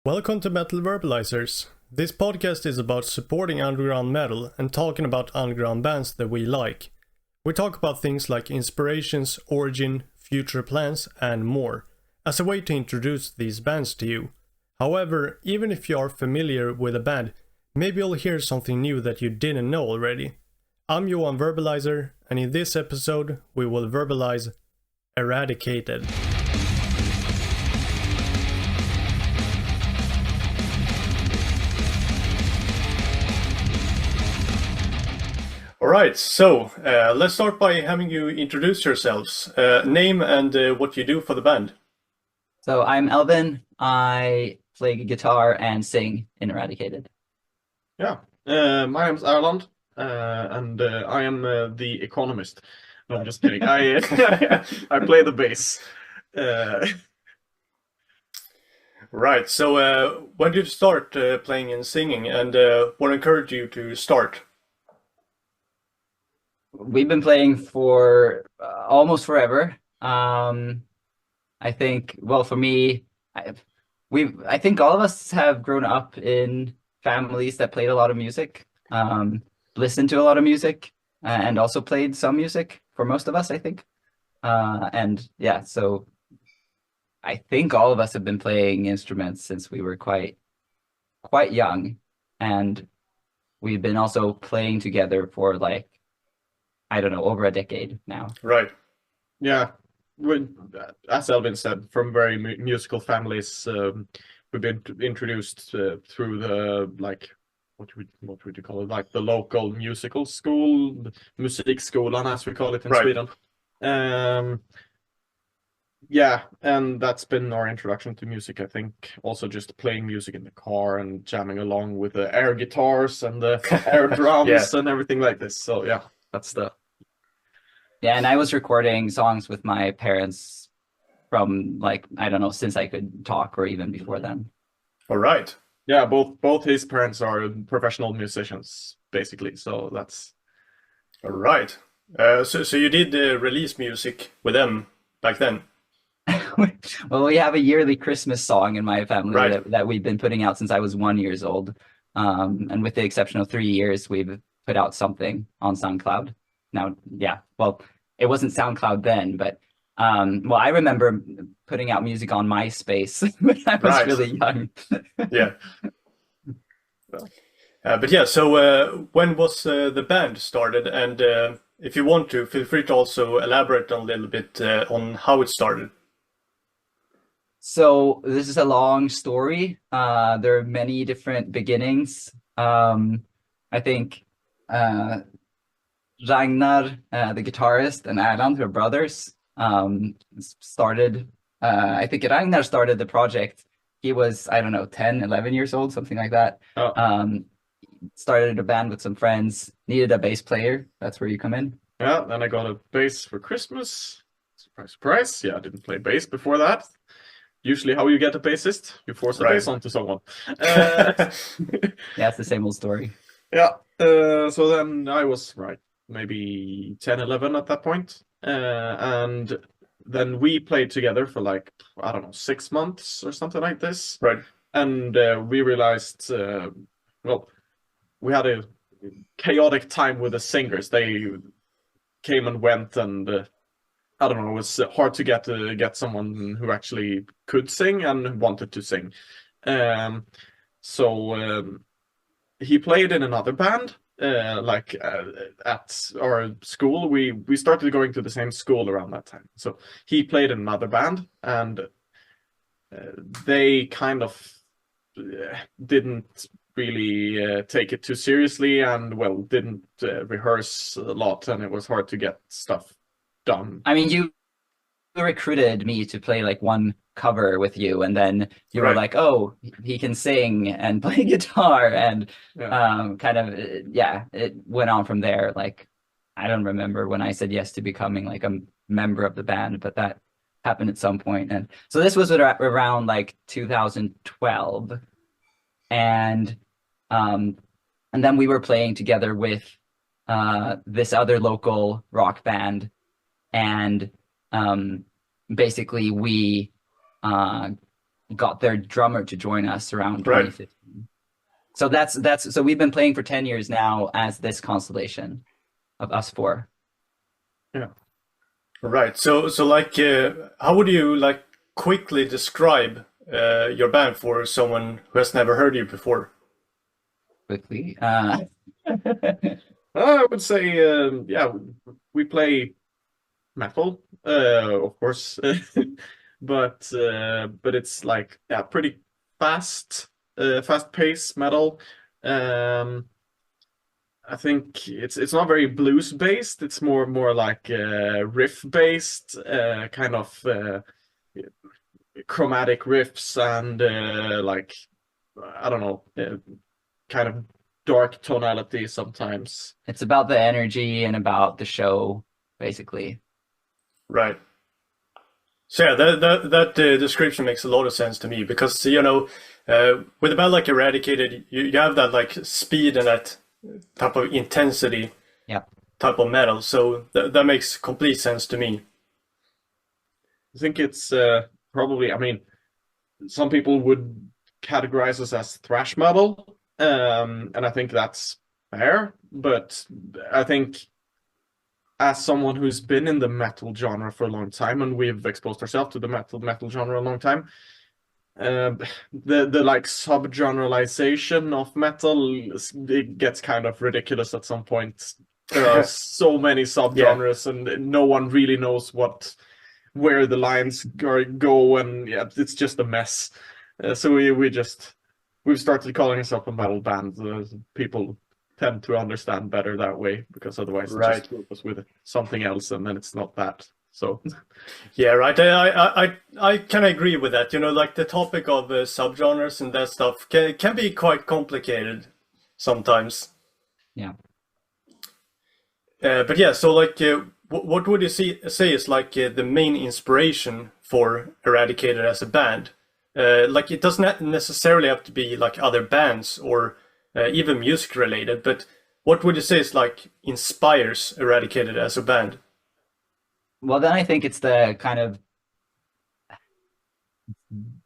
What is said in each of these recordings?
Welcome to Metal Verbalizers. This podcast is about supporting underground metal and talking about underground bands that we like. We talk about things like inspirations, origin, future plans, and more, as a way to introduce these bands to you. However, even if you are familiar with a band, maybe you'll hear something new that you didn't know already. I'm Johan Verbalizer, and in this episode, we will verbalize Eradicated. Alright, so let's start by having you introduce yourselves. Name and what you do for the band. So I'm Elvin. I play guitar and sing in Eradicated. Yeah, my name's Erland, and I am the economist. No, I'm just kidding. I I play the bass. Right, so when did you start playing and singing, and what encouraged you to start? We've been playing for almost forever. I think, well, for me, I think all of us have grown up in families that played a lot of music, listened to a lot of music, and also played some music for most of us, I think. And yeah, so I think all of us have been playing instruments since we were quite young, and we've been also playing together for like, I don't know, over a decade now. Right. Yeah, as Elvin said, from very musical families, we've been introduced through the what would you call it? Like the local musical school, musikskolan as we call it in Sweden. Yeah, and that's been our introduction to music, I think. Also just playing music in the car and jamming along with the air guitars and the air drums and everything like this. So yeah, that's the... Yeah, and I was recording songs with my parents from like, I don't know, since I could talk or even before then. All right. Yeah, both his parents are professional musicians, basically. So that's... All right. So you did release music with them back then? Well, we have a yearly Christmas song in my family Right. that we've been putting out since I was 1 year old. And with the exception of 3 years, we've put out something on SoundCloud. Now, yeah, well, it wasn't SoundCloud then, but well, I remember putting out music on MySpace when I was really young. Yeah. But yeah, so when was the band started? And if you want to, feel free to also elaborate a little bit on how it started. So this is a long story. There are many different beginnings. I think Ragnar, the guitarist, and Erland, who are brothers, started, I think Ragnar started the project. He was, I don't know, 10, 11 years old, something like that. Oh. Started a band with some friends, needed a bass player. That's where you come in. Yeah, then I got a bass for Christmas. Surprise, surprise. Yeah, I didn't play bass before that. Usually how you get a bassist, you force a bass onto someone. Yeah, it's the same old story. Yeah, so then I was maybe 10, 11 at that point. And then we played together for like, I don't know, 6 months or something like this. Right. And we realized, well, we had a chaotic time with the singers. They came and went, and I don't know, it was hard to get someone who actually could sing and wanted to sing. So he played in another band. At our school, we started going to the same school around that time. So he played in another band, and they kind of didn't really take it too seriously, and well, didn't rehearse a lot, and it was hard to get stuff done. I mean, you recruited me to play like one cover with you, and then you were like, oh, he can sing and play guitar, and it went on from there. Like, I don't remember when I said yes to becoming like a member of the band, but that happened at some point. And so this was around like 2012, and then we were playing together with this other local rock band, and basically we got their drummer to join us around Right. 2015. So we've been playing for 10 years now as this constellation of us four. Yeah. Right. So like, how would you like quickly describe your band for someone who has never heard you before? Quickly. I would say, yeah, we play metal, of course, but it's like, yeah, pretty fast-paced metal. I think it's not very blues based. It's more like riff based, kind of chromatic riffs and like, I don't know, kind of dark tonality sometimes. It's about the energy and about the show, basically. Right. So yeah, that description makes a lot of sense to me because with a band like Eradicated, you have that like speed and that type of intensity, Yeah. type of metal. So that makes complete sense to me. I think it's probably, I mean, some people would categorize us as thrash metal, and I think that's fair. But I think as someone who's been in the metal genre for a long time, and we've exposed ourselves to the metal genre a long time, the like sub-generalization of metal, it gets kind of ridiculous at some point. There are so many sub-genres, and no one really knows where the lines go, and yeah, it's just a mess. So we've started calling ourselves a metal band. People tend to understand better that way, because otherwise it just group us with something else, and then it's not that. So yeah, right. I can agree with that. Like the topic of subgenres and that stuff can be quite complicated sometimes. Yeah. But yeah, so like, what would you say is like the main inspiration for Eradicated as a band? Like it doesn't necessarily have to be like other bands or even music related, but what would you say is like inspires Eradicated as a band? Well, then I think it's the kind of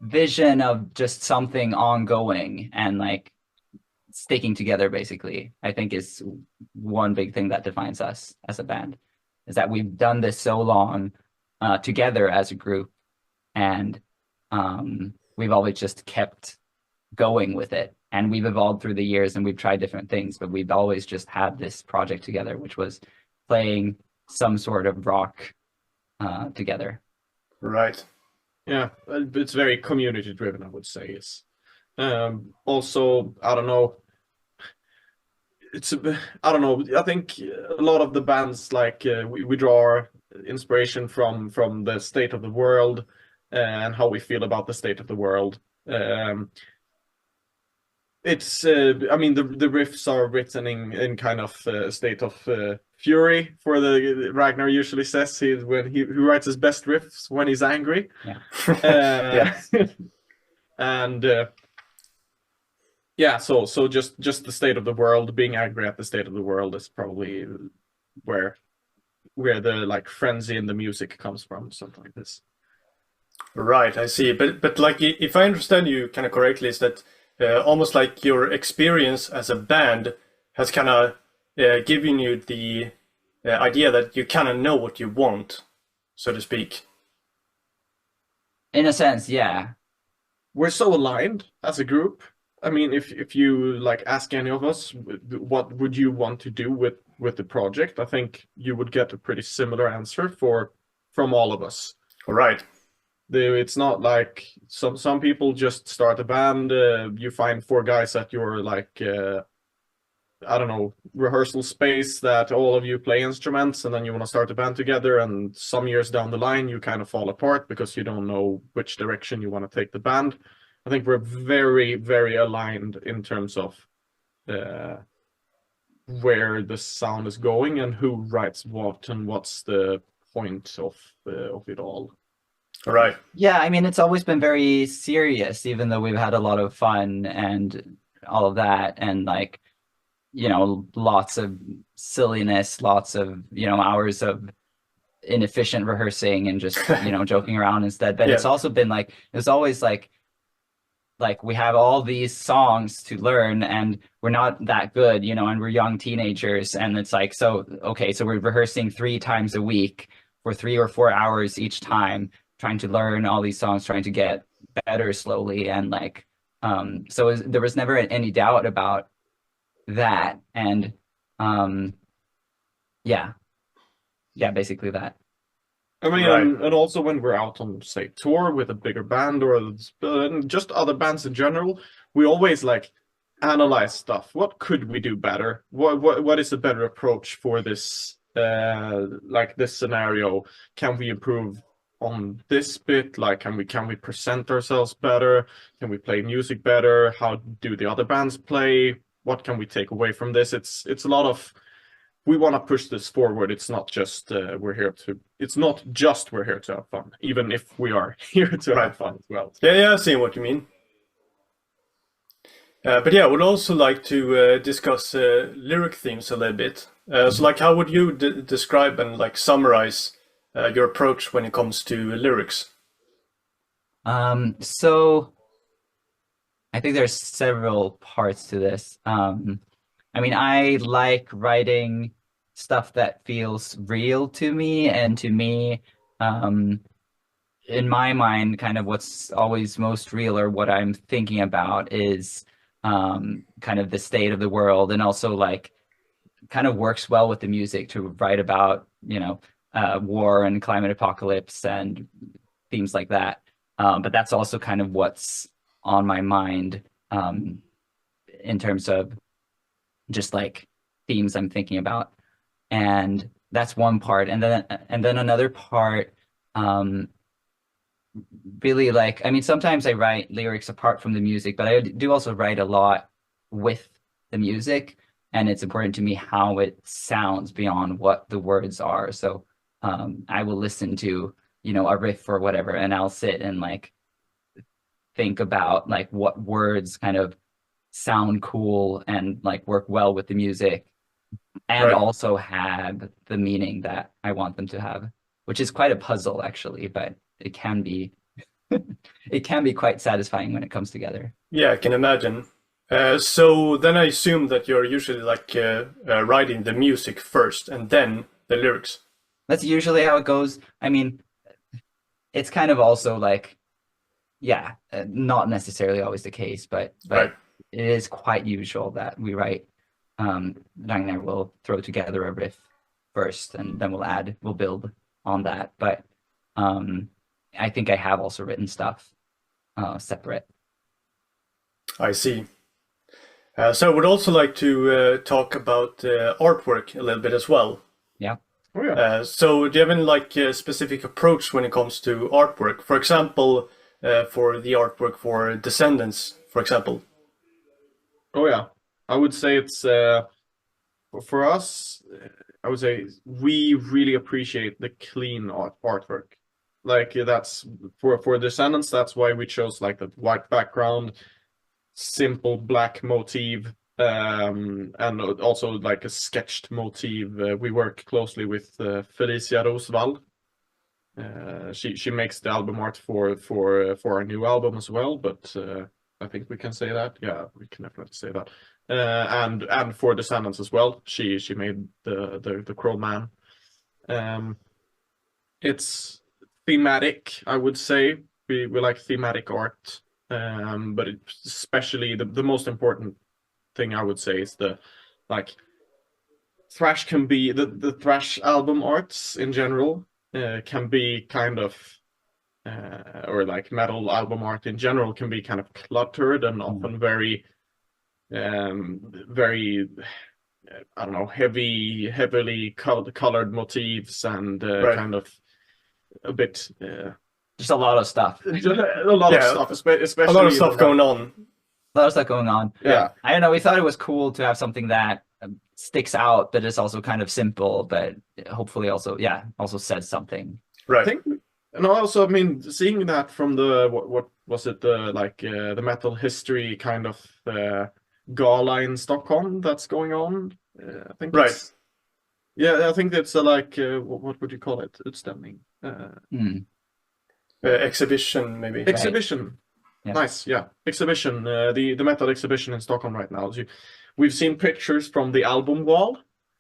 vision of just something ongoing and like sticking together, basically. I think is one big thing that defines us as a band, is that we've done this so long together as a group, and we've always just kept going with it. And we've evolved through the years, and we've tried different things, but we've always just had this project together, which was playing some sort of rock together. Right. yeah, it's very community driven, I would say. It's also, I don't know, I don't know, I think a lot of the bands, like we draw our inspiration from the state of the world and how we feel about the state of the world. It's I mean, the riffs are written in kind of a state of fury. For the Ragnar usually says he writes his best riffs when he's angry. Yeah. Yeah. And yeah, so just the state of the world, being angry at the state of the world is probably where the like frenzy in the music comes from, something like this. Right, I see. But like, if I understand you kind of correctly, is that almost like your experience as a band has kind of given you the idea that you kind of know what you want, so to speak. In a sense, yeah. We're so aligned as a group. I mean, if you like ask any of us what would you want to do with the project, I think you would get a pretty similar answer from all of us. All right. It's not like some people just start a band. You find four guys at your like I don't know, rehearsal space that all of you play instruments, and then you want to start a band together, and some years down the line you kind of fall apart because you don't know which direction you want to take the band. I think we're very, very aligned in terms of where the sound is going and who writes what and what's the point of it all. All right. Yeah, I mean, it's always been very serious, even though we've had a lot of fun and all of that, and like, lots of silliness, lots of, hours of inefficient rehearsing and just, joking around instead. But it's also been like, it's always like like we have all these songs to learn and we're not that good, you know, and we're young teenagers, and it's like, so okay, so we're rehearsing 3 times a week for 3 or 4 hours each time, trying to learn all these songs, trying to get better slowly, and like so there was never any doubt about that. And yeah, basically that. I mean, Right. and also when we're out on, say, tour with a bigger band or just other bands in general, we always like analyze stuff. What could we do better? What is a better approach for this like this scenario? Can we improve on this bit? Like, can we present ourselves better? Can we play music better? How do the other bands play? What can we take away from this? It's a lot of, we want to push this forward. It's not just we're here to have fun, even if we are here to have fun as well. Yeah, I see what you mean. But yeah, I would also like to discuss lyric themes a little bit. So like, how would you describe and like summarize your approach when it comes to lyrics? So I think there's several parts to this. I mean, I like writing stuff that feels real to me, and to me, in my mind, kind of what's always most real, or what I'm thinking about, is kind of the state of the world, and also like kind of works well with the music to write about, you know, war and climate apocalypse and themes like that. But that's also kind of what's on my mind in terms of just like themes I'm thinking about. And that's one part. And then another part, really, like, I mean, sometimes I write lyrics apart from the music, but I do also write a lot with the music, and it's important to me how it sounds beyond what the words are. So I will listen to, you know, a riff or whatever, and I'll sit and like think about like what words kind of sound cool and like work well with the music, and Right. also have the meaning that I want them to have, which is quite a puzzle actually, but it can be it can be quite satisfying when it comes together. Yeah, I can imagine. So then I assume that you're usually like writing the music first and then the lyrics. That's usually how it goes. I mean, it's kind of also like, yeah, not necessarily always the case, but Right. it is quite usual that we write. Ragnar will throw together a riff first, and then we'll build on that. But I think I have also written stuff separate. I see. So I would also like to talk about artwork a little bit as well. Yeah. Oh yeah. So do you have any like specific approach when it comes to artwork? For example, for the artwork for Descendants, for example. Oh yeah. I would say it's for us. I would say we really appreciate the clean artwork. Like that's for Descendants. That's why we chose like the white background, simple black motif, and also like a sketched motif. We work closely with Felicia Rosvall. She makes the album art for our new album as well. But I think we can say that. Yeah, we can definitely say that. And for Descendants as well. She made the Crow Man. It's thematic, I would say. We like thematic art. But especially the most important thing I would say is the like thrash can be the thrash album arts in general can be kind of or like metal album art in general can be kind of cluttered and often very very I don't know, heavily colored motifs and Right. kind of a bit Just a lot of stuff. a lot of stuff, especially A lot of stuff going on. A lot of stuff going on. Yeah. I don't know. We thought it was cool to have something that sticks out, but it's also kind of simple, but hopefully also, yeah, also says something. Right. I think, and also, I mean, seeing that from the what was it, the like the metal history kind of gala in Stockholm that's going on. I think Right. it's, yeah, I think it's like what would you call it? Utställning. Exhibition, maybe. Exhibition. Yeah. Nice, yeah. Exhibition, the metal exhibition in Stockholm right now. We've seen pictures from the album wall,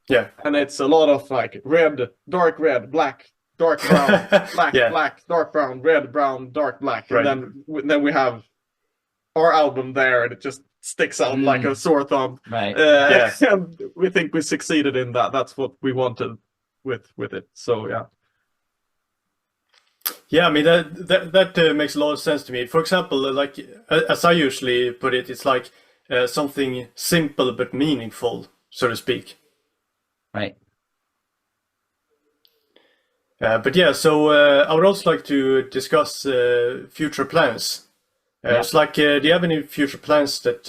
Yeah. and it's a lot of like red, dark red, black, dark brown, black, Yeah. black, dark brown, red, brown, dark black, and Right. then we have our album there, and it just sticks out like a sore thumb. Right. Yeah. And we think we succeeded in that. That's what we wanted with it. So yeah. Yeah, I mean that makes a lot of sense to me. For example, like as I usually put it, it's like something simple but meaningful, so to speak. Right. But yeah, so I would also like to discuss future plans. It's like, do you have any future plans that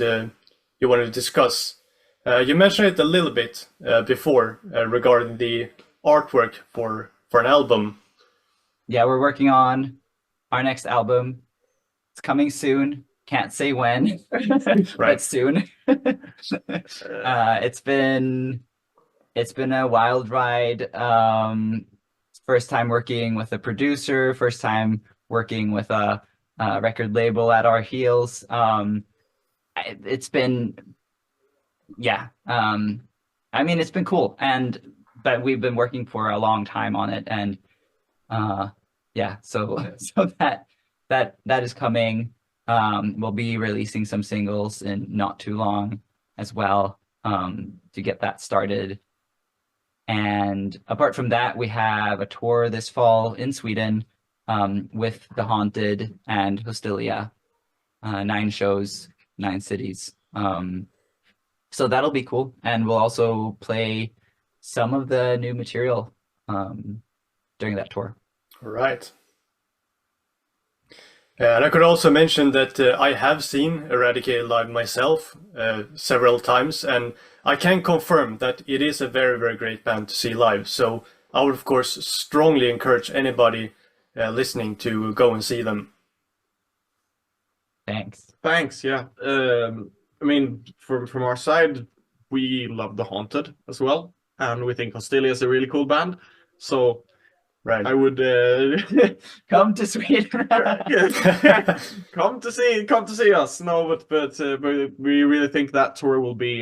you want to discuss? You mentioned it a little bit before regarding the artwork for an album. Yeah, we're working on our next album. It's coming soon. Can't say when, but soon. It's been a wild ride. First time working with a producer, first time working with a record label at our heels. It's been, yeah. I mean, it's been cool, but we've been working for a long time on it, and yeah. So that is coming. We'll be releasing some singles in not too long as well, to get that started. And apart from that, we have a tour this fall in Sweden, with The Haunted and Hostilia, 9 shows, 9 cities. So that'll be cool. And we'll also play some of the new material during that tour. Right. And I could also mention that I have seen Eradicated live myself several times, and I can confirm that it is a very, very great band to see live. So I would, of course, strongly encourage anybody listening to go and see them. Thanks, yeah. I mean, from our side, we love The Haunted as well, and we think Hostilia is a really cool band. So right. I would come to Sweden. come to see us. No, but we really think that tour will be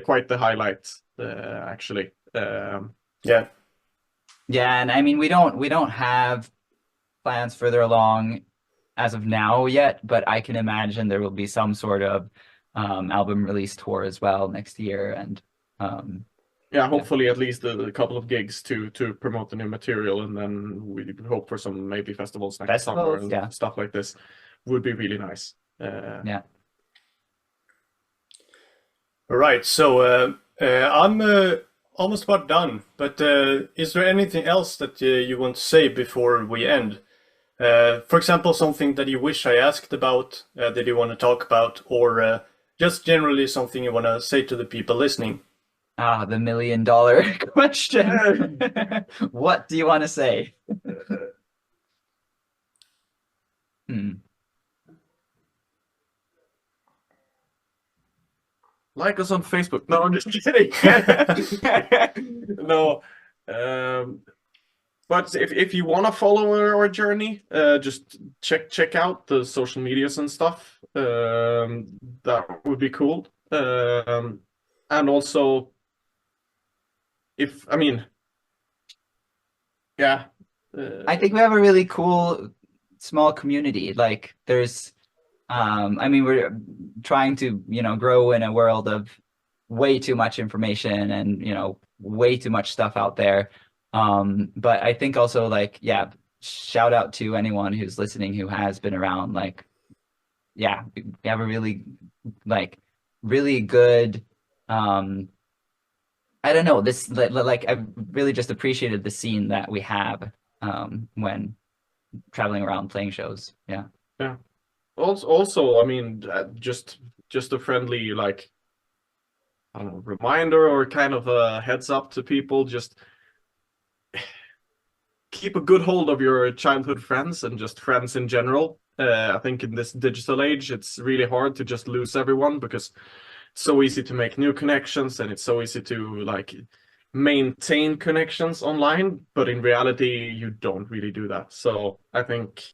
quite the highlight, actually. Yeah. Yeah, and I mean, we don't have plans further along as of now yet, but I can imagine there will be some sort of album release tour as well next year, and yeah, hopefully at least a couple of gigs to promote the new material, and then we hope for some maybe festivals next summer and stuff like this. Would be really nice. Yeah. All right, so I'm almost about done, but is there anything else that you want to say before we end? For example, something that you wish I asked about, that you want to talk about, or just generally something you want to say to the people listening? The $1 million question. What do you want to say? Like us on Facebook. No, I'm just kidding. No. But if you want to follow our journey, just check out the social medias and stuff. That would be cool. And also, yeah. I think we have a really cool small community. Like there's, I mean, we're trying to, grow in a world of way too much information and, way too much stuff out there. But I think also shout out to anyone who's listening who has been around. Like, yeah, we have a really, really good, I don't know, this, I really just appreciated the scene that we have when traveling around playing shows. Yeah. Yeah. Also, I mean, just a friendly, I don't know, reminder or kind of a heads up to people. Just keep a good hold of your childhood friends and just friends in general. I think in this digital age, it's really hard to just lose everyone because it's so easy to make new connections and it's so easy to maintain connections online. But in reality, you don't really do that. So I think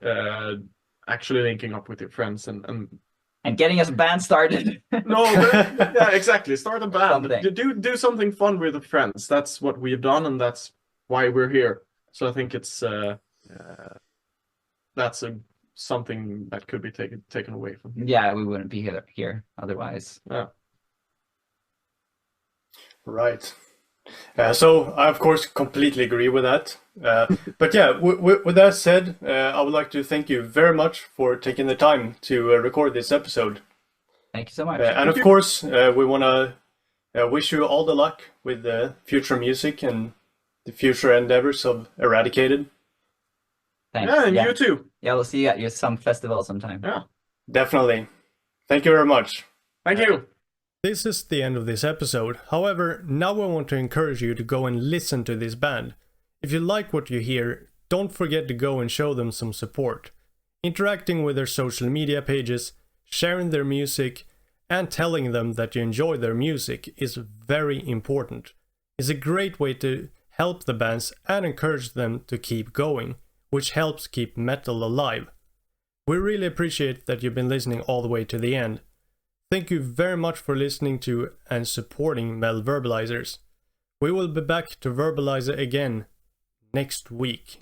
actually linking up with your friends And getting us band started. no, yeah, exactly. Start a band. Something. Do something fun with the friends. That's what we've done, and that's why we're here. So I think it's that's something that could be taken away from here. Yeah, we wouldn't be here otherwise. Yeah. Right. So I of course completely agree with that. But yeah, with that said, I would like to thank you very much for taking the time to record this episode. Thank you so much. And of course, we want to wish you all the luck with the future music and the future endeavors of Eradicated. Thanks. Yeah, and you too. Yeah, we'll see you at some festival sometime. Yeah. Definitely. Thank you very much. Thank you. This is the end of this episode. However, now I want to encourage you to go and listen to this band. If you like what you hear, don't forget to go and show them some support. Interacting with their social media pages, sharing their music, and telling them that you enjoy their music is very important. It's a great way to help the bands and encourage them to keep going, which helps keep metal alive. We really appreciate that you've been listening all the way to the end. Thank you very much for listening to and supporting Metal Verbalizers. We will be back to verbalize again next week.